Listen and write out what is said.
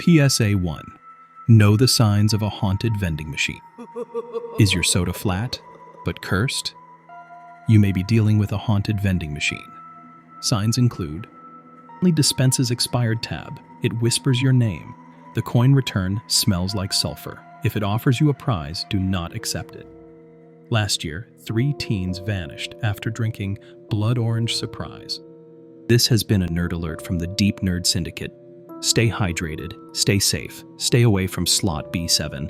PSA 1. Know the signs of a haunted vending machine. Is your soda flat, but cursed? You may be dealing with a haunted vending machine. Signs include: only dispenses expired tab. It whispers your name. The coin return smells like sulfur. If it offers you a prize, do not accept it. Last year, 3 teens vanished after drinking Blood Orange Surprise. This has been a Nerd Alert from the Deep Nerd Syndicate. Stay hydrated, stay safe, stay away from slot B7.